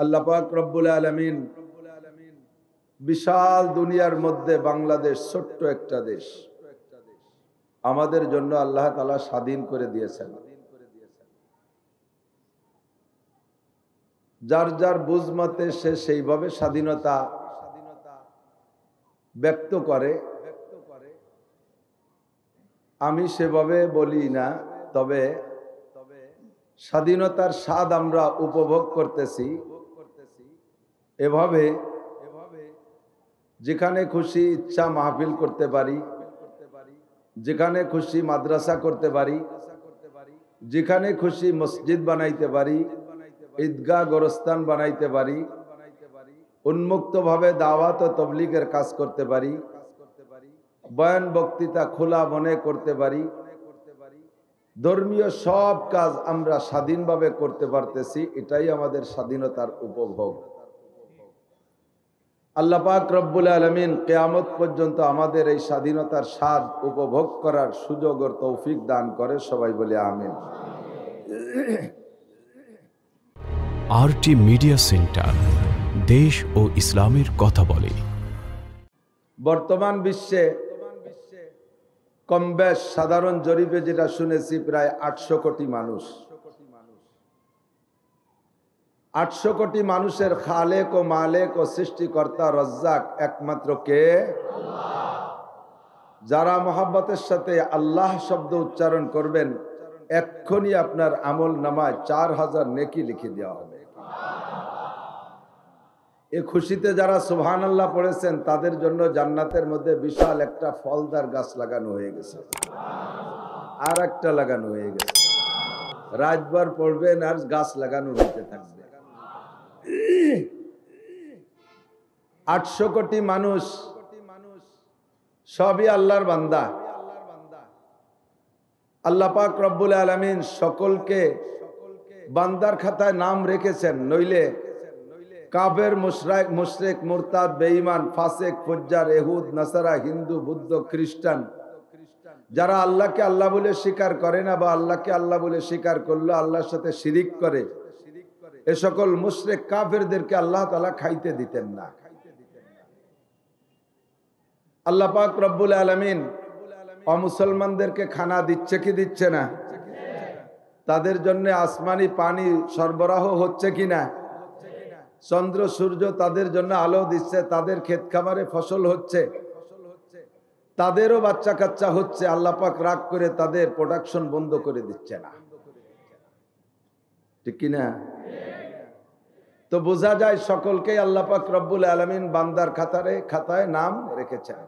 আল্লাহ পাক রব্বুল আলামিন বিশাল দুনিয়ার মধ্যে বাংলাদেশ ছোট্ট একটা দেশ আমাদের জন্য আল্লাহ তাআলা স্বাধীন করে দিয়েছেন। যার যার বুঝমতে সে সেইভাবে স্বাধীনতা ব্যক্ত করে, আমি সেভাবে বলি না। তবে স্বাধীনতার স্বাদ আমরা উপভোগ করতেছি এভাবে যেখানে খুশি ইচ্ছা মাহফিল করতে পারি, যেখানে খুশি মাদ্রাসা করতে পারি, যেখানে খুশি মসজিদ বানাইতে পারি, ঈদগাহ গোরস্থান বানাইতে পারি, উন্মুক্তভাবে দাওয়াত ও তাবলীগের কাজ করতে পারি, বয়ান বক্তৃতা খোলা মনে করতে পারি, ধর্মীয় সব কাজ আমরা স্বাধীনভাবে করতে পারতেছি। এটাই আমাদের স্বাধীনতার উপভোগ। আল্লাহ পাক রব্বুল আলামিন কিয়ামত পর্যন্ত আমাদের এই স্বাধীনতার স্বাদ উপভোগ করার সুযোগ ও তৌফিক দান করে। সবাই বলে আমিন। আরটি মিডিয়া সেন্টার, দেশ ও ইসলামের কথা বলে। বর্তমান বিশ্বে কমবেশ সাধারণ জরিপে যেটা শুনেছি প্রায় 800 কোটি মানুষ। 800 কোটি মানুষের খালেক ও মালেক ও সৃষ্টিকর্তা রজ্জাক একমাত্র কে? যারা মহব্বতের সাথে আল্লাহ শব্দ উচ্চারণ করবেন এক্ষুনি আপনার আমল নামায় 4000 নেকি লিখে দেওয়া হবে। এ খুশিতে যারা সুবহানাল্লাহ পড়েছেন তাদের জন্য জান্নাতের মধ্যে বিশাল একটা ফলদার গাছ লাগানো হয়ে গেছে, আর একটা লাগানো হয়ে গেছে। রাতভর পড়বেন আর গাছ লাগানো হতে থাকবে। 800 কোটি মানুষ সবই আল্লাহর বান্দা। আল্লাহ পাক রব্বুল আলামিন সকলকে বান্দার খাতায় নাম রেখেছেন, নইলে কাফের, মুশরিক, মুরতাদ, বেঈমান, ফাসিক, ফুজ্জার, ইহুদ, নাসারা, হিন্দু, বৌদ্ধ, খ্রিস্টান যারা আল্লাহকে আল্লাহ বলে স্বীকার করে না বা আল্লাহকে আল্লাহ বলে স্বীকার করলো আল্লাহর সাথে শিরিক করে, এ সকল মুশরিক কাফেরদেরকে আল্লাহ তাআলা খাইতে দিতেন না। আল্লাহ পাক রব্বুল আলামিন অমুসলমানদেরকে খানা দিচ্ছে কি দিচ্ছে না? তাদের জন্য আসমানি পানি সরবরাহ হচ্ছে কিনা? চন্দ্র সূর্য তাদের জন্য আলো দিচ্ছে, তাদের ক্ষেত খামারে ফসল হচ্ছে, তাদেরও বাচ্চা কাচ্চা হচ্ছে। আল্লাহ পাক রাগ করে তাদের প্রোডাকশন বন্ধ করে দিচ্ছে না, ঠিক কিনা? তো বোঝা যায় সকলকেই আল্লাহ পাক রব্বুল আলামিন বান্দার খাতায় নাম রেখেছেন।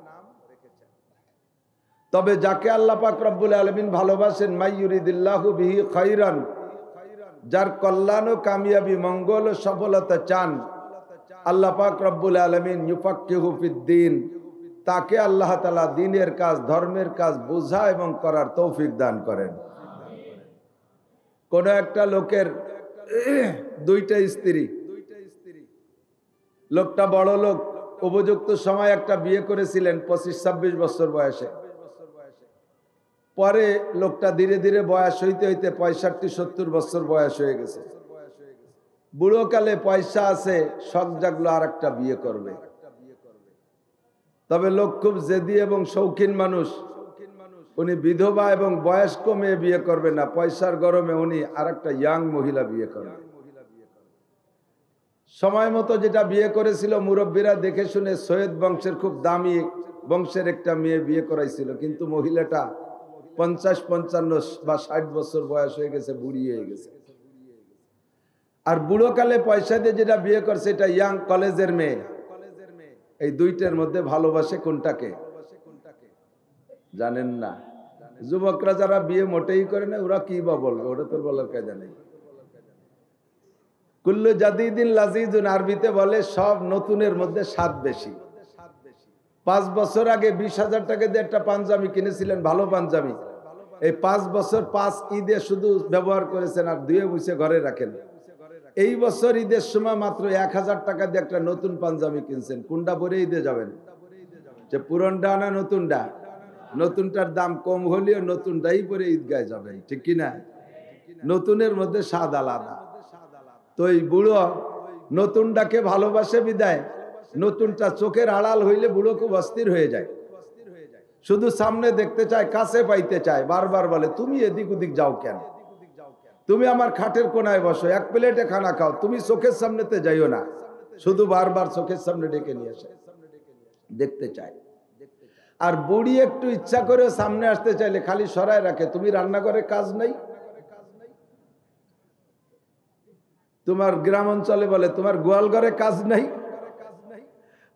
তবে যাকে আল্লাহ পাক রব্বুল আলামিন ভালোবাসেন, মাইয়ুরিদিল্লাহু বিহি খাইরান, যার কল্যাণ ও কামিয়াবি, মঙ্গল ও সফলতা চান, আল্লাহ পাক রব্বুল আলামিন ইউফাক্কিহু ফিদ্দীন, তাকে আল্লাহ তাআলা দ্বীনের কাজ, ধর্মের কাজ বোঝা এবং করার তৌফিক দান করেন। কোন একটা লোকের 2টা স্ত্রী, লোকটা বড় লোক, উপযুক্ত সময় একটা বিয়ে করেছিলেন 25-26 বছর বয়সে। পরে লোকটা ধীরে ধীরে বয়স হইতে হইতে 65-70 বছর বয়স হয়ে গেছে। বুড়োকালে পয়সা আছে, শখ জাগলো আর একটা বিয়ে করবে। তবে লোক খুব জেদি এবং শৌখিন মানুষ, উনি বিধবা এবং বয়স্ক মেয়ে বিয়ে করবে না, পয়সার গরমে উনি আর একটা ইয়াং মহিলা বিয়ে করবে। সময় মতো যেটা বিয়ে করেছিল, মুরব্বীরা দেখে শুনে সৈয়দ বংশের খুব দামি বংশের একটা মেয়ে বিয়ে করাইছিল, কিন্তু মহিলাটা 50-55 বা 60 বছর বয়স হয়ে গেছে, বুড়ি হয়ে গেছে। আর বুড়োকালে পয়সা দিয়ে যেটা বিয়ে করছে এটা ইয়াং কলেজের মেয়ে। এই দুইটার মধ্যে ভালোবাসে কোনটাকে জানেন না? যুবকরা যারা বিয়ে মোটেই করে না, ওরা কি বা বলবে, ওটা তোর বলার কায়দা নেই। কুল্লু জাদিদিন লাজিজুন, আরবিতে বলে সব নতুনের মধ্যে স্বাদ বেশি। 5 বছর আগে 20,000 টাকা দিয়ে একটা পাঞ্জাবি কিনেছিলেন, ভালো পাঞ্জাবি। এই 5 বছর 5 ঈদে শুধু ব্যবহার করেছেন আর ধুয়ে মুছে ঘরে রাখেন। এই বছর ঈদের সময় মাত্র 1000 টাকা দিয়ে একটা নতুন পাঞ্জাবি কিনছেন। কোনটা পরে ঈদে যাবেন? যে পুরনটা না নতুনটা? নতুনটার দাম কম হলেও নতুনটাই পরে ঈদগায় যাবেন, ঠিক কিনা? নতুনের মধ্যে স্বাদ আলাদা। তো এই বুড়ো নতুনটাকে ভালোবাসে বিদায় নতুনটা চোখের আড়াল হইলে বুড়ো খুব অস্থির হয়ে যায়, শুধু সামনে দেখতে চায়, কাছে পাইতে চায়, বারবার বলে তুমি এদিক ওদিক যাও কেন, তুমি আমার খাটের কোনায় বসো, এক প্লেটে খানা খাও, তুমি চোখের সামনেতে যাইও না, শুধু বারবার চোখের সামনে ডেকে নিয়ে আসে, দেখতে চায়। আর বুড়ি একটু ইচ্ছা করে সামনে আসতে চাইলে খালি সরায় রাখে, তুমি রান্নাঘরে কাজ নাই, তোমার গ্রাম অঞ্চলে বলে তোমার গোয়াল ঘরে কাজ নাই,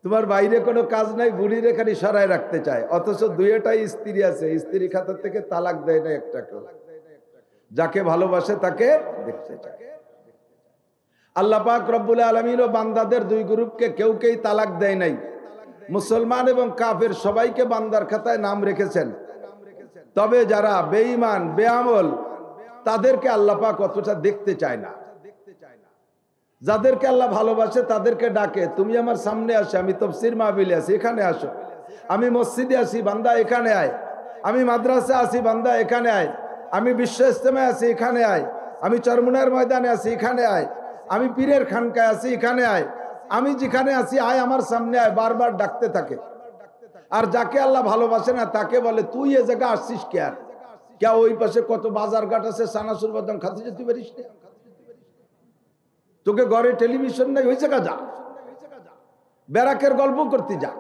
তোমার বাইরে কোনো কাজ নাই, বুড়ির খালি সরায় রাখতে চায়। অথচ দুইটাই স্ত্রী আছে, স্ত্রী খাতার থেকে তালাক দেয় না একটা কেউ, যাকে ভালোবাসে তাকে দেখতে চায়। আল্লাহ পাক রব্বুল আলামিন ও বান্দাদের দুই গ্রুপকে কেউকেই তালাক দেয় নাই, মুসলমান এবং কাফের সবাইকে বান্দার খাতায় নাম রেখেছেন। তবে যারা বেঈমান বেআমল তাদেরকে আল্লাহ পাক অতটা দেখতে চায় না। যাদেরকে আল্লাহ ভালোবাসে তাদেরকে ডাকে, তুমি আমার সামনে আসো, আমি তাফসীর মাহফিলে আছি এখানে আসো, আমি মসজিদে আছি বান্দা এখানে আয়, আমি মাদ্রাসা আছি বান্দা এখানে আয়, আমি বিশ্ব ইজতেমায় আছি এখানে আয়, আমি চরমুনার ময়দানে আছি এখানে আয়, আমি পীরের খানকায় আছি এখানে আয়, আমি যেখানে আছি আয় আমার সামনে আয়, বারবার ডাকতে থাকে। আর যাকে আল্লাহ ভালোবাসে না তাকে বলে তুই এ জায়গা আসছিস কে, আর কে ওই পাশে কত বাজার ঘাট আছে, সানাসুর বাদাম খাতে যেতে পারিস না, তোকে ঘরে টেলিভিশন নাই, ওই জায়গা যা, ব্যারাকের গল্প করতে যা,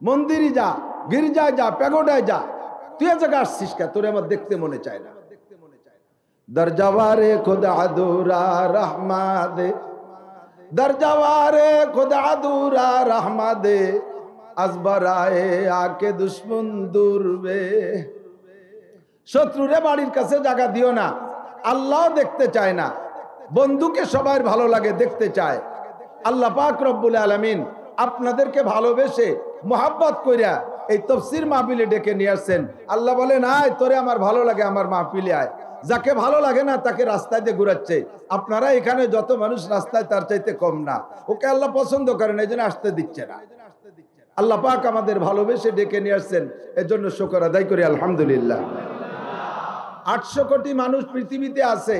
মন্দিরে যা, গির্জায় যা, প্যাগোডায় যা, তুই এ জায়গা আসছিস কে, তোরে আমার দেখতে মনে চায় না। দরজাওয়ারে খুদা আদুরা রহমাদে, দরজাওয়ারে খুদা আদুরা রহমাদে, আজবরায়ে আকে দুশ্মন দূরবে। শত্রুরে বাড়ির কাছে জায়গা দিও না, আল্লাহ দেখতে চায় না, বন্ধুকে সবার ভালো লাগে, দেখতে চায়। আল্লাহ পাক রব্বুল আলামিন আপনাদেরকে ভালোবেসে মোহাব্বত কইরা এই তাফসীর মাহফিলে ডেকে নিয়ে আসছেন। আল্লাহ বলেন আয় তোরে আমার ভালো লাগে আমার মাহফিলে আয়, যাকে ভালো লাগে না তাকে রাস্তায় দিয়ে ঘুরাচ্ছে। আপনারা এখানে যত মানুষ রাস্তায় তার চাইতে কম না, ওকে আল্লাহ পছন্দ করেন, এই জন্য আসতে দিচ্ছে না। আল্লাহ পাক আমাদের ভালোবেসে ডেকে নিয়ে আসছেন, এর জন্য শুকর আদায় করি আলহামদুলিল্লাহ। 800 কোটি মানুষ পৃথিবীতে আছে,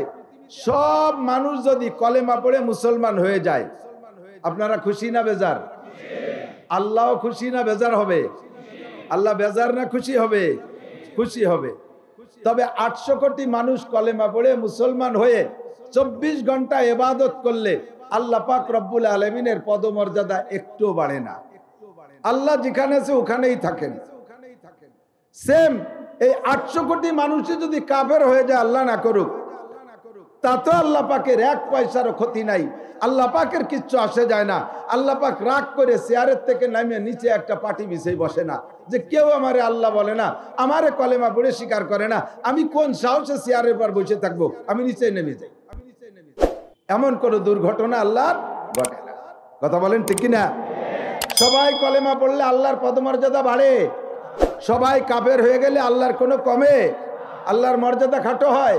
সব মানুষ যদি কলেমা পড়ে মুসলমান হয়ে যায়, আপনারা খুশি না বেজার? আল্লাহ খুশি না বেজার হবে? আল্লাহ বেজার না খুশি হবে? খুশি হবে। তবে 800 কোটি মানুষ কলেমা পড়ে মুসলমান হয়ে 24 ঘন্টা ইবাদত করলে আল্লাহ পাক রব্বুল আলামিনের পদমর্যাদা একটুও বাড়ে না। আল্লাহ যেখানে আছে ওখানেই থাকেন। সেম এই 800 কোটি মানুষই যদি কাফের হয়ে যায়, আল্লাহ না করুক, তাতে আল্লাহ পাকের 1 পয়সারও ক্ষতি নাই, আল্লাহ পাকের কিচ্ছু আসে যায় না। আল্লাহ পাক রাগ করে চেয়ারের থেকে নামে নিচে একটা পাটি বিছাই বসে না, যে কেউ আমারে আল্লাহ বলে না, আমারে কলেমা পড়ে স্বীকার করে না, আমি কোন সাহসে চেয়ারের পর বসে থাকবো, আমি নিচে নেমে যাই। এমন কোন দুর্ঘটনা আল্লাহ ঘটে না। কথা বলেন ঠিক কিনা? সবাই কলেমা পড়লে আল্লাহর পদমর্যাদা বাড়ে, সবাই কাফের হয়ে গেলে আল্লাহর কোনো কমে? আল্লাহর মর্যাদা খাটো হয়?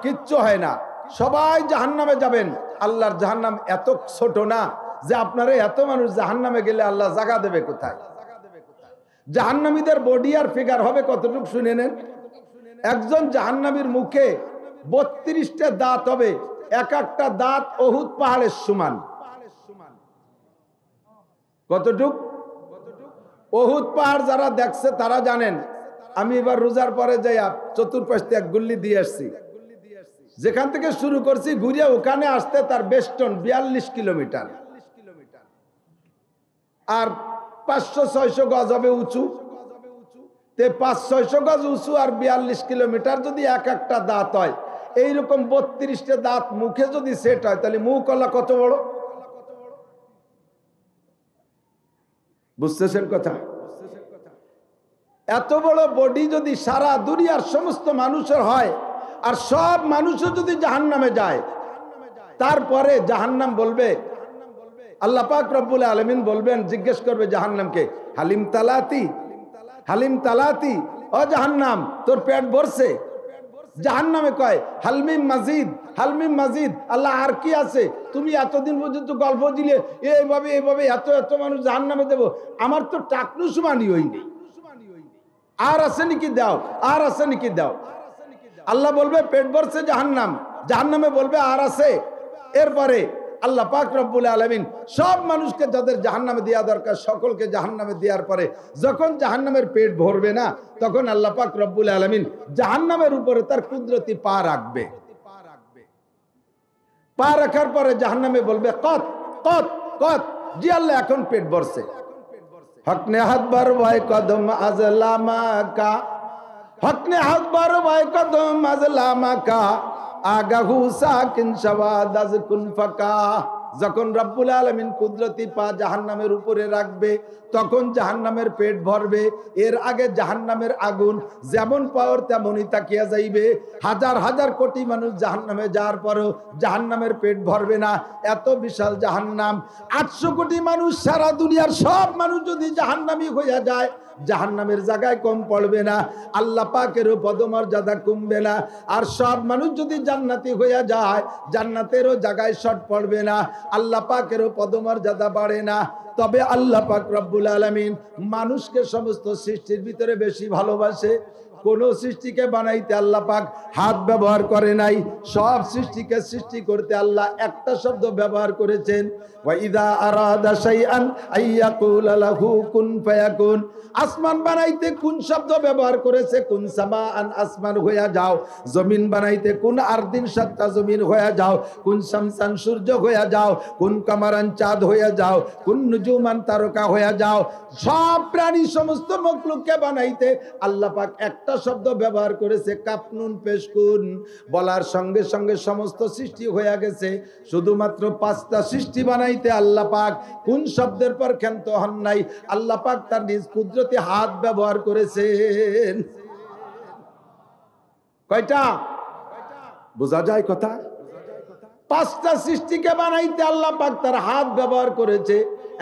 কিচ্ছু হয় না। সবাই জাহান্নামে যাবেন, আল্লাহর জাহান্নাম এত ছোট না যে আপনারা এত মানুষ জাহান্নামে গেলে আল্লাহ জায়গা দেবে কোথায়? জাহান্নামীদের বডি আর ফিগার হবে কতটুকু শুনে নেন। একজন জাহান্নামীর মুখে 32টা দাঁত হবে, এক একটা দাঁত উহুদ পাহাড়ের সমান। কতটুক? উহুদ পাহাড় যারা দেখছে তারা জানেন। আমি এবার রোজার পরে যাই চতুর্পাশে এক গুল্লি দিয়ে আসছি, যেখান থেকে শুরু করছি ঘুরে ওখানে আসতে তার বেষ্টন 42 কিলোমিটার, আর 500-600 গজ হবে উঁচু। 500-600 গজ উঁচু আর 42 কিলোমিটার যদি এক একটা দাঁত হয়, এইরকম 32টা দাঁত মুখে যদি সেট হয়, তাহলে মুখ আল্লাহ কত বড়? বুঝতেছেন কথা? এত বড় বডি যদি সারা দুনিয়ার সমস্ত মানুষের হয়, আর সব মানুষও যদি জাহান্নামে যায়, তারপরে জাহান্নাম বলবে, আল্লাহ পাক রব্বুল আলামিন বলবেন, জিজ্ঞেস করবে জাহান্নামকে, হালিম তালাতি, হালিম তালাতি, ও জাহান্নাম তোর পেট ভরছে? জাহান্নামে কয় হালমিম মাজিদ, হালমিম মাজিদ, আল্লাহ আর কি আছে? তুমি এতদিন পর্যন্ত গল্প দিলে এইভাবে এইভাবে এত এত মানুষ জাহান্নামে দেবো, আমার তো টাকনু সমানই হয়নি, আর আছে নাকি দাও, আর আছে নাকি দাও। আল্লাহ বলবে পেট ভরছে জাহান্নাম, জাহান্নামে বলবে আর আছে। এরপরে আল্লাহ পাক রব্বুল আলামিন সব মানুষকে যাদের জাহান্নামে দেওয়া দরকার সকলকে জাহান্নামে দেওয়ার পরে যখন জাহান্নামের পেট ভরবে না, তখন আল্লাহ পাক রব্বুল আলামিন জাহান্নামের উপরে তার কুদরতি পা রাখবে। পা রাখার পরে জাহান্নামে বলবে কত কত কত, জি আল্লাহ এখন পেট ভরছে। হকনে হাত বার ভাই কদম আজলামা কা, হকনে হাত বার ভাই কদম আজলামা কা, আগাহু সাকিন শাওয়াদ আজ কুন ফাকা। যখন রব্বুল আলামিন কুদরতি পা জাহান্নামের উপরে রাখবে তখন জাহান্নামের পেট ভরবে। এর আগে জাহান্নামের আগুন যেমন পাওয়ার তেমনই তাকিয়া যাইবে। হাজার হাজার কোটি মানুষ জাহান্নামে যাওয়ার পরও জাহান্নামের পেট ভরবে না, এত বিশাল জাহান্নাম। 800 কোটি মানুষ, সারা দুনিয়ার সব মানুষ যদি জাহান্নামী হইয়া যায়, জাহান্নামের জায়গায় কম পড়বে না, আল্লাহ পাকেরও পদমর্যাদা কমবে না। আর সব মানুষ যদি জান্নাতি হইয়া যায়, জান্নাতেরও জায়গায় শর্ট পড়বে না, আল্লাহ পাকেরও পদমর্যাদা বাড়ে না। তবে আল্লাহ পাক রব্বুল আলামিন মানুষকে সমস্ত সৃষ্টির ভিতরে বেশি ভালোবাসে। কোন সৃষ্টিকে বানাইতে আল্লাহ পাক হাত ব্যবহার করে নাই। সব সৃষ্টিকে সৃষ্টি করতে আল্লাহ একটা শব্দ ব্যবহার করেছেন, ওয়া ইযা আরাদা শাইআন আইয়াকুলা লাহু কুন ফায়াকুন। আসমান বানাইতে কোন শব্দ ব্যবহার করেছে? কুন সামাআন, আসমান হইয়া যাও। জমিন বানাইতে কোন আরদিন, সাতটা জমিন হইয়া যাও। কুন শামসান, সূর্য হইয়া যাও। কুন কামারান, চাঁদ হইয়া যাও। কুন নুজুমান, তারকা হইয়া যাও। সব প্রাণী সমস্ত মখলুককে বানাইতে আল্লাহ পাক একটা শব্দ ব্যবহার করেছে, কাপনুন পেশকুন। বলার সঙ্গে সঙ্গে সমস্ত সৃষ্টি হয়ে গেছে। শুধুমাত্র 5টা সৃষ্টি বানাইতে আল্লাহ পাক কোন শব্দের পর ক্ষান্ত হন নাই? আল্লাহ পাক তার নিজ কুদরতি হাত ব্যবহার করেছেন। কয়টা? বোঝা যায় কথা? 5টা সৃষ্টিকে বানাইতে আল্লাহ পাক তার হাত ব্যবহার করেছে।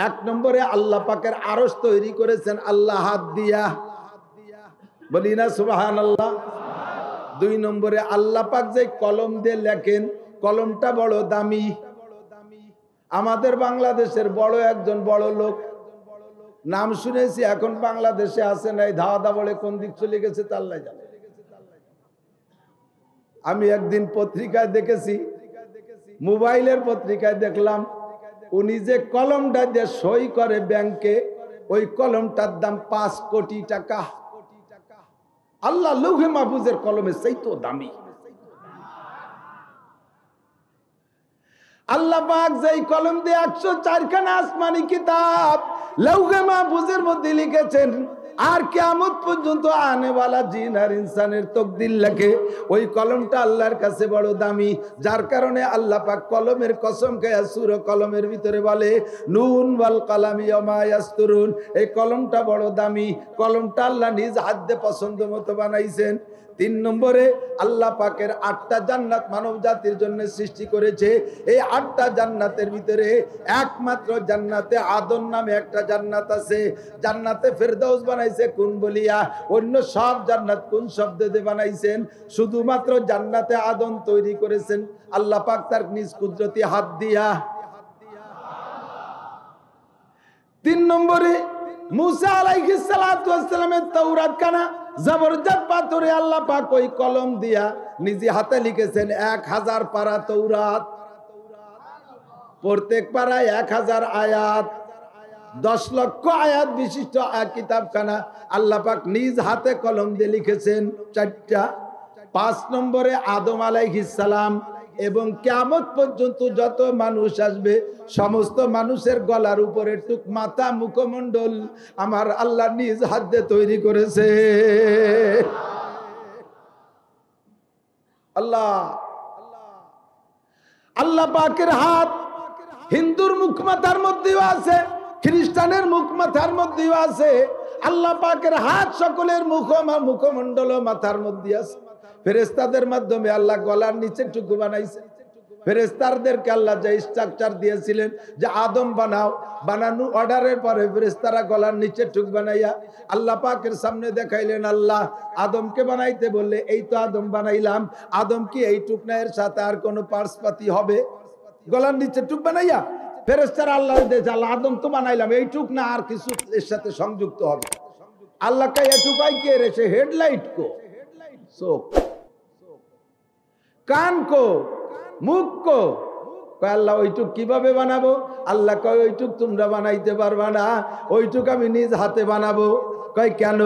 1 নম্বরে আল্লাহ পাকের আরশ তৈরি করেছেন আল্লাহ হাত দিয়া, বলি না সুবহানাল্লাহ। 2 নম্বরে আল্লাহ পাক যে কলম দিয়ে লেখেন, কলমটা বড় দামি। আমাদের বাংলাদেশের বড় একজন বড় লোক, নাম শুনেছি, এখন বাংলাদেশে আসে নাই, ধাওয়া বলে কোন দিক চলে গেছে তা আল্লাহ জানে। আমি একদিন পত্রিকায় দেখেছি, মোবাইলের পত্রিকায় দেখলাম, উনি যে কলমটা দিয়ে সই করে ব্যাংকে, ওই কলমটার দাম 5 কোটি টাকা। আল্লাহ লৌহে মাহফুজের কলমে সেই তো দামি। আল্লাহ পাক যেই কলম দিয়ে 104 খানা আসমানি কিতাব লৌহে মাহফুজের মধ্যে লিখেছেন, আর কিয়ামত পর্যন্ত আনেওয়ালা জিন আর ইনসানের তকদির লেখে, ওই কলমটা আল্লাহর কাছে বড় দামি। যার কারণে আল্লাহ পাক কলমের কসম খেয়ে সূরা কলমের ভিতরে বলে, নুন ওয়াল কালামি ওয়া মা ইয়াসতুরুন। এই কলমটা বড় দামি, কলমটা আল্লাহ নিজ হাত দিয়ে পছন্দ মতো বানাইছেন। 3 নম্বরে আল্লাহ পাকের 8টা জান্নাত মানব জাতির জন্য সৃষ্টি করেছে। এই 8টা জান্নাতের ভিতরে একমাত্র জান্নাতে আদম নামে একটা জান্নাত আছে। জান্নাতে ফেরদাউস বানাইছে কোন বলিয়া, অন্য সব জান্নাত কোন শব্দ দিয়ে বানাইছেন? শুধুমাত্র জান্নাতে আদম তৈরি করেছেন আল্লাহ পাক তার নিজ কুদরতি হাত দিয়া। 3 নম্বরে মুসা আলাইহিস সালাতু ওয়াস সালামের তাওরাত খানা জবরদস্ত পাথরে আল্লাহ পাক ওই কলম দিয়া নিজে হাতে লিখেছেন 1000 পারা তাওরাত। প্রত্যেক পারায় 1000 আয়াত, 10 লক্ষ আয়াত বিশিষ্ট কিতাবখানা আল্লাহ পাক নিজ হাতে কলম দিয়ে লিখেছেন 4টা। 5 নম্বরে আদম আলাইহিস সালাম এবং কিয়ামত পর্যন্ত যত মানুষ আসবে সমস্ত মানুষের গলার উপরে টুক মাথা মুখমণ্ডল আমার আল্লাহ নিজ হাত দিয়ে তৈরি করেছে। আল্লাহ আল্লাহ পাকের হাত হিন্দুর মুখ মাথার মধ্যেও আছে, খ্রিস্টানের মুখ মাথার মধ্যেও আছে। আল্লাহ পাকের হাত সকলের মুখমণ্ডল মাথার মধ্যে আছে। ফেরেশতাদের মাধ্যমে আল্লাহ গলার নিচে টুকু বানাইছে। ফেরেশতাদেরকে আল্লাহ যে স্ট্রাকচার দিয়েছিলেন যে আদম বানাও, বানানো অর্ডারের পরে ফেরেশতারা গলার নিচে টুক বানাইয়া আল্লাহ পাকের সামনে দেখাইলেন। আল্লাহ আদমকে বানাইতে বললে, এই তো আদম বানাইলাম, আদম কি এই টুকনায়ের সাথে আর কোনো পার্সপাতি হবে? গলার নিচে টুক বানাইয়া ফেরেশতারা আল্লাহ দিয়েছে, আল্লাহ আদম তো বানাইলাম, এই টুক না আর কিছু এর সাথে সংযুক্ত হবে? আল্লাহ কা এটুকাই কে রেছে? হেডলাইট কো, চোখ, कान को, मुख को, কয় আল্লাহ ওইটুক কিভাবে বানাবো? আল্লাহ কয় ওইটুক তোমরা বানাইতে পারবা না, ওইটুক আমি নিজ হাতে বানাবো। কয় কেন?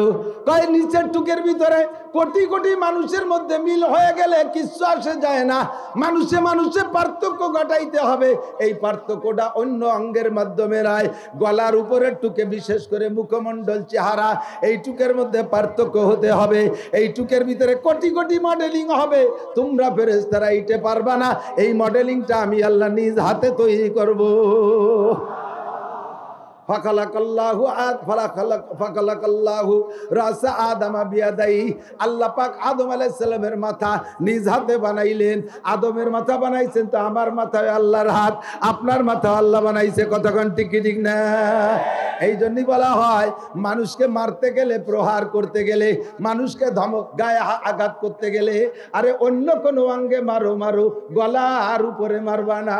কয় নিচের টুকের ভিতরে কোটি কোটি মানুষের মধ্যে মিল হয়ে গেলে কিছু আসে যায় না, মানুষে মানুষে পার্থক্য ঘটাইতে হবে। এই পার্থক্যটা অন্য অঙ্গের মাধ্যমে নয়। গলার উপরের টুকে, বিশেষ করে মুখমণ্ডল, চেহারা, এই টুকের মধ্যে পার্থক্য হতে হবে। এই টুকের ভিতরে কোটি কোটি মডেলিং হবে, তোমরা ফেরেশতারা এইটা পারবা না। এই মডেলিংটা আমি আল্লাহ নিজ হাতে তৈরি করব। আল্লাহ পাক আদম আলাইহিস সালামের মাথা নিজ হাতে বানাইলেন। আদমের মাথা বানাইছেন তো আমার মাথায় আল্লাহর হাত, আপনার মাথা আল্লাহ বানাইছে। কতক্ষণ ঠিক ঠিক না? এই জন্যই বলা হয় মানুষকে মারতে গেলে, প্রহার করতে গেলে, মানুষকে ধমক, গায়ে আঘাত করতে গেলে, আরে অন্য কোনো অঙ্গে মারো মারো, গলার উপরে মারবা না।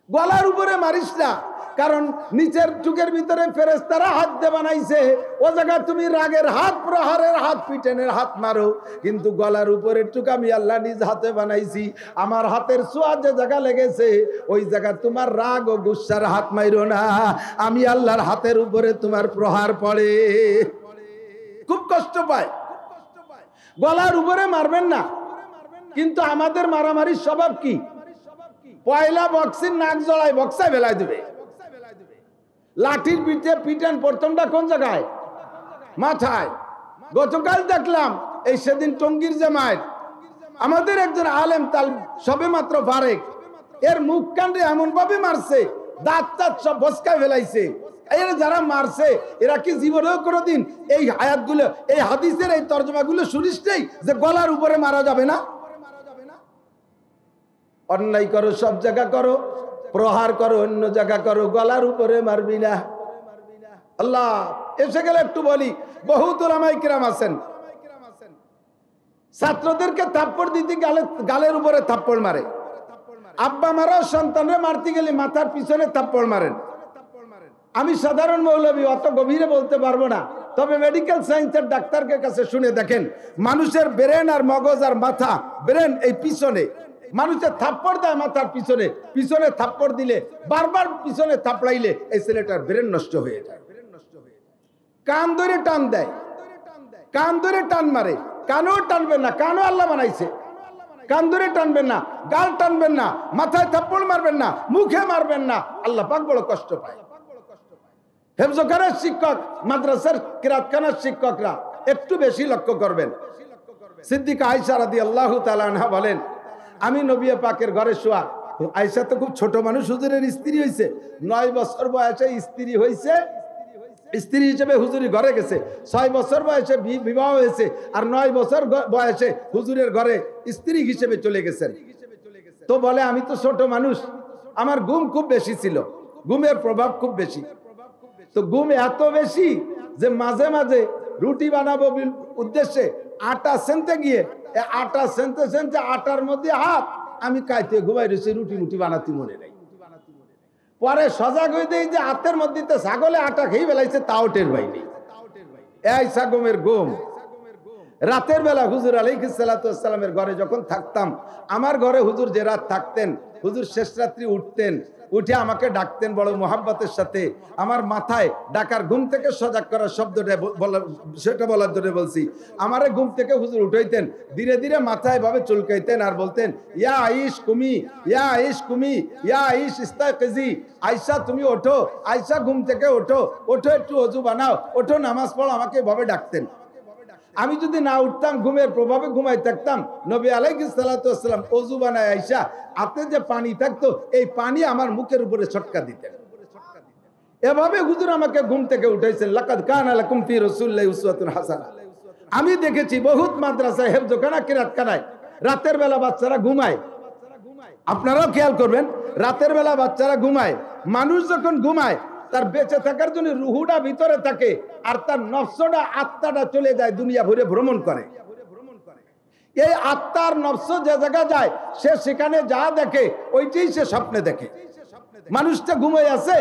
গলার উপরে মারিস না, কারণ নিচের টুকের ভিতরে ফেরেশতারা হাত দিয়ে বানাইছে। ও জায়গায় তুমি রাগের হাত, প্রহারের হাত, পিটনের হাত মারো, কিন্তু গলার উপরের টুক আমি আল্লাহ নিজ হাতে বানাইছি। আমার হাতের ছোঁয়া যে জায়গা লেগেছে ওই জায়গা তোমার রাগ ও গুসার হাত মাইরো না। আমি আল্লাহর হাতের উপরে তোমার প্রহার পড়ে, খুব কষ্ট পায়। গলার উপরে মারবেন না, কিন্তু আমাদের মারামারির স্বভাব কি? পয়লা বক্সির নাক জড়ায় বক্সায় বেলায় দেবে, লাঠির পিঠে পিটান। প্রথমটা কোন জায়গায়? মাথায়। গতকাল দেখলাম, এই সেদিন টঙ্গীর জামায়াত, আমাদের একজন আলেম তাল সবে মাত্র ফারেক, এর মুখ কান্ডে এমন ভাবে মারছে, দাঁত টাত সব বসকায় ফেলাইছে। এর যারা মারছে এরা কি জীবনেও কোনোদিন এই আয়াতগুলো, এই হাদিসের এই তর্জমাগুলো শুনিস নেই যে গলার উপরে মারা যাবে না? অন্যায় করো সব জায়গা করো, প্রহার করো অন্য জায়গা করো, গলার উপরে মারবি না। আল্লাহ এসে গেলে একটু বলি, বহুত উলামায়ে কিরাম আছেন, ছাত্রদেরকে থাপ্পড় দিতে গেলে গালের উপরে থাপ্পড় মারে। আব্বা মারাও সন্তানরে মারতে গেলে মাথার পিছনে থাপ্পড় মারেন। আমি সাধারণ মৌলবী, অত গভীরে বলতে পারবো না, তবে মেডিকেল সায়েন্সের ডাক্তারকে কাছে শুনে দেখেন, মানুষের ব্রেন আর মগজ আর মাথা, ব্রেন এই পিছনে, মানুষের থাপ্পড় দেয় মাথার পিছনে, পিছনে থাপ্পড় দিলে, বারবার পিছনে থাপড়াইলে এই ছেলেটার ব্রেন নষ্ট হয়ে যায়। কান ধরে টান দেয়, কান ধরে টান মারে, কানও টানবেন না, কানও আল্লাহ বানাইছে, কান ধরে টানবেন না, গাল টানবেন না, মাথায় থাপ্পড় মারবেন না, মুখে মারবেন না, আল্লাহ পাক বড় কষ্ট পায়। হেফজখানার শিক্ষক, মাদ্রাসার কিরাতখানার শিক্ষকরা একটু বেশি লক্ষ্য করবেন। সিদ্দিকা আয়েশা রাদিয়াল্লাহু তাআলা আনহা বলেন, আমি নবী পাকের ঘরে শোয়া। আয়েশা তো খুব ছোট মানুষ, হুজুরের স্ত্রী হয়েছে, 9 বছর বয়সে স্ত্রী হয়েছে, স্ত্রী হিসেবে হুজুরি ঘরে গেছে। 6 বছর বয়সে বিবাহ হয়েছে, আর 9 বছর বয়সে হুজুরের ঘরে স্ত্রী হিসেবে চলে গেছেন। তো বলে আমি তো ছোট মানুষ, আমার ঘুম খুব বেশি ছিল, ঘুমের প্রভাব খুব বেশি। তো ঘুম এত বেশি যে মাঝে মাঝে রুটি বানাবো উদ্দেশ্যে আটা সেনতে গিয়ে, আটা সেনতে সেনতে আটার মধ্যে হাত, আমি কাইতে ঘুমাই রয়েছি, রুটি মুটি বানাতে মনে নেই। পরে সজাগ হয়ে দেয় যে হাতের মধ্যে ছাগলে আটা খেয়ে বেলাইছে, তাও টের পাই নেই। এই ছাগমের ঘুম। রাতের বেলা হুজুর আলাইহিস সালাতু ওয়াস সালামের ঘরে যখন থাকতাম, আমার ঘরে হুজুর যে রাত থাকতেন, হুজুর শেষ রাত্রি উঠতেন, উঠে আমাকে ডাকতেন বড় মোহাব্বতের সাথে। আমার মাথায় ডাকার, ঘুম থেকে সজাগ করার শব্দটা সেটা বলার জন্য বলছি। আমারে ঘুম থেকে হুজুর উঠাইতেন, ধীরে ধীরে মাথায় ভাবে চুলকাইতেন আর বলতেন, ইয়া আইশ কুমি, ইয়া আইশ কুমি, ইয়া আইশ ইস্তাইকিজি, আয়েশা তুমি ওঠো, আয়েশা ঘুম থেকে ওঠো, ওঠো একটু ওযু বানাও, ওঠো নামাজ পড়ো, আমাকে এভাবে ডাকতেন। আমি যদি না উঠতাম, ঘুমের প্রভাবে ঘুমাই থাকতাম, নবী আলাইহিস সালাতু ওয়াস সালাম ওযু বানায় আয়েশা, হাতে যে পানি থাকতো এই পানি আমার মুখের উপরে ছটকা দিতেন। এভাবে হুজুর আমাকে ঘুম থেকে উঠাইছেন। লাকাদ কানা লাকুম ফি রাসূলিল্লাহি উসওয়াতুন হাসানাহ। আমি দেখেছি বহুত মাদ্রাসায়, হেফজখানা, কিরাতখানায় রাতের বেলা বাচ্চারা ঘুমায়। আপনারাও খেয়াল করবেন, রাতের বেলা বাচ্চারা ঘুমায়। মানুষ যখন ঘুমায় তার বেঁচে থাকার জন্য রুহুটা ভিতরে থাকে, আর তার নফসটা, আত্মাটা চলে যায় দুনিয়া ভরে ভ্রমণ করে। এই আত্মার নফস যে জায়গা যায়, সে সেখানে যা দেখে ওইটাই সে স্বপ্নে দেখে। মানুষটা ঘুমাই আছে,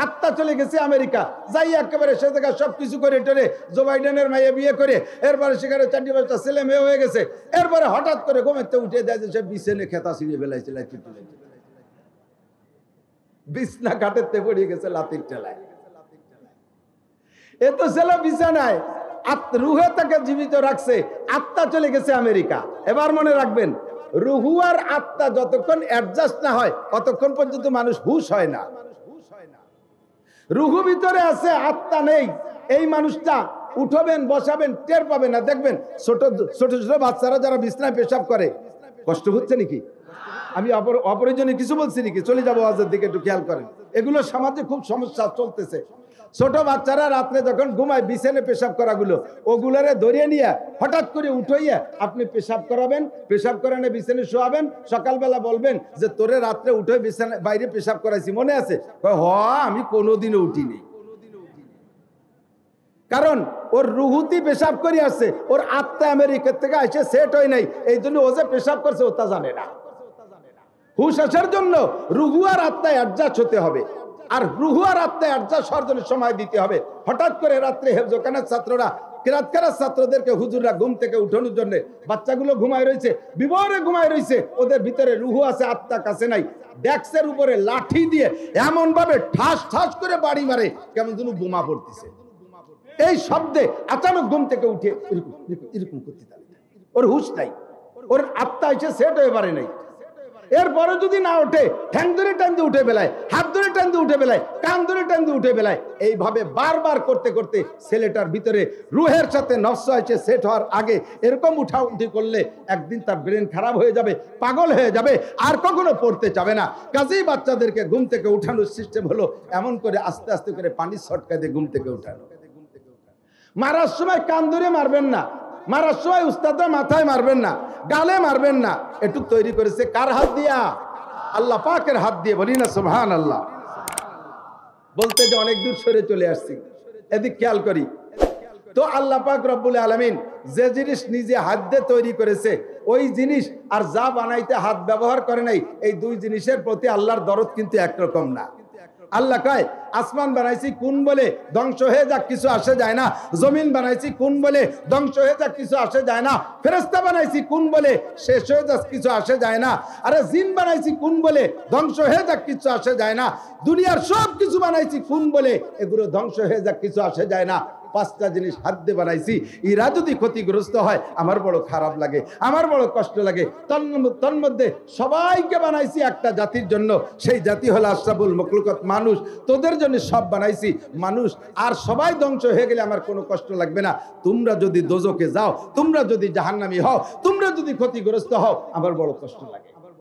আত্মা চলে গেছে আমেরিকা, যাই একেবারে সে জায়গায় সবকিছু করে টেরে জো বাইডেনের মাইয়া বিয়ে করে এরপরে সেখানে 4-5টা ছেলে মেয়ে হয়ে গেছে, এরপরে হঠাৎ করে ঘুমাইতে উঠে দেয় যে সে বিছানে খেতা ছিঁড়ে ফেলাইছে, বিছনা কাটেতে পড়ে গেছে লাতির টেলায়। এ তো ছেলে বিছানায়, রুহে তাকে জীবিত রাখছে, আত্মা চলে গেছে আমেরিকা। এবার মনে রাখবেন, রুহু আর আত্মা যতক্ষণ অ্যাডজাস্ট না হয় ততক্ষণ পর্যন্ত মানুষ হুশ হয় না। রুহু ভিতরে আছে, আত্মা নেই, এই মানুষটা উঠবেন বসাবেন টের পাবেন না। দেখবেন ছোট ছোট ছোট বাচ্চারা যারা বিছনায় পেশাব করে, কষ্ট হচ্ছে নাকি? আমি অপরিজনীয় কিছু বলছি নাকি? চলে যাবো আজের দিকে, একটু খেয়াল করেন। এগুলো সমাজে খুব সমস্যা চলতেছে। ছোট বাচ্চারা রাত্রে যখন ঘুমায় বিছানে পেশাব করাগুলো, ওগুলোরে ধরিয়ে নিয়ে হঠাৎ করে উঠাইয়া আপনি পেশাব করাবেন, পেশাব করানো বিছানে শোয়াবেন, সকালবেলা বলবেন যে তোরে রাত্রে উঠে বিছানে বাইরে পেশাব করাইছি, মনে আছে? হ, আমি কোনোদিনও উঠিনি। কারণ ওর রুহুতি পেশাব করে আসছে, ওর আত্মা আমেরিকা থেকে আসে সেট হয় নাই, এই জন্য ও যে পেশাব করছে ও তা জানে না। হুশ আসার জন্য রুহু আর আত্মায় অ্যাডজাস্ট হতে হবে, আর রুহু আর আত্মায় অ্যাডজাস্ট হওয়ার জন্য সময় দিতে হবে। হঠাৎ করে রাত্রে হেফজখানার ছাত্ররা, কিরাতখানার ছাত্রদেরকে হুজুররা ঘুম থেকে উঠানোর জন্য, বাচ্চাগুলো ঘুমায় রয়েছে, বিবরে ঘুমায় রয়েছে, ওদের ভিতরে রুহু আছে আত্মা কাছে নাই, ডেস্কের উপরে লাঠি দিয়ে এমন ভাবে ঠাস ঠাস করে বাড়ি মারে কেমন যেন বোমা পড়তেছে। এই শব্দে আচানক ঘুম থেকে উঠে এরকম এরকম করতে থাকে, ওর হুশ নাই, ওর আত্মা এসে সেট হয়ে পারে নাই। এরপরে যদি না ওঠে, ঠ্যাং ধরে টানতে উঠে বেলায়, হাত ধরে টানতে উঠে বেলায়, কান ধরে টানতে উঠে বেলায়, এইভাবে বারবার করতে করতে ছেলেটার ভিতরে রুহের সাথে নফস আছে সেট হওয়ার আগে এরকম উঠাউঠি করলে একদিন তার ব্রেন খারাপ হয়ে যাবে, পাগল হয়ে যাবে, আর কখনো পড়তে যাবে না। কাজেই বাচ্চাদেরকে ঘুম থেকে উঠানোর সিস্টেম হলো এমন করে আস্তে আস্তে করে পানির ছটকা দিয়ে ঘুম থেকে উঠানো। মারার সময় কান ধরে মারবেন না, মারার সময় উস্তাদরা মাথায় মারবেন না, গালে মারবেন না। একটু তৈরি করেছে কার হাত দিয়া? আল্লাহ পাকের হাত দিয়ে। বলি না সুবহানাল্লাহ। বলতে যে অনেক দূর সরে চলে আসছি, এদিক খেয়াল করি তো আল্লাহ পাক রব্বুল আলামিন যে জিনিস নিজে হাত দিয়ে তৈরি করেছে, ওই জিনিস আর যা বানাইতে হাত ব্যবহার করে নাই, এই দুই জিনিসের প্রতি আল্লাহর দরদ কিন্তু একরকম না। আল্লাহ কয় আসমান বানাইছি কোন বলে ধ্বংস হয়ে যাক কিছু আসে যায় না, জমিন বানাইছি কোন বলে ধ্বংস হয়ে যাক কিছু আসে যায় না, ফেরেশতা বানাইছি কোন বলে শেষ হয়ে যাক কিছু আসে যায় না, আরে জিন বানাইছি কোন বলে ধ্বংস হয়ে যাক কিছু আসে যায় না, দুনিয়ার সব কিছু বানাইছি কোন বলে এগুলো ধ্বংস হয়ে যাক কিছু আসে যায় না। পাঁচটা জিনিস হাত দিয়ে বানাইছি, এরা যদি ক্ষতিগ্রস্ত হয় আমার বড় খারাপ লাগে, আমার বড় কষ্ট লাগে। তন্মধ্যে সবাইকে বানাইছি একটা জাতির জন্য, সেই জাতি হলো আশরাফুল মখলুকাত মানুষ। তোদের জন্য সব বানাইছি মানুষ, আর সবাই ধ্বংস হয়ে গেলে আমার কোনো কষ্ট লাগবে না। তোমরা যদি দোজখে যাও, তোমরা যদি জাহান্নামী হও, তোমরা যদি ক্ষতিগ্রস্ত হও, আমার বড় কষ্ট লাগে।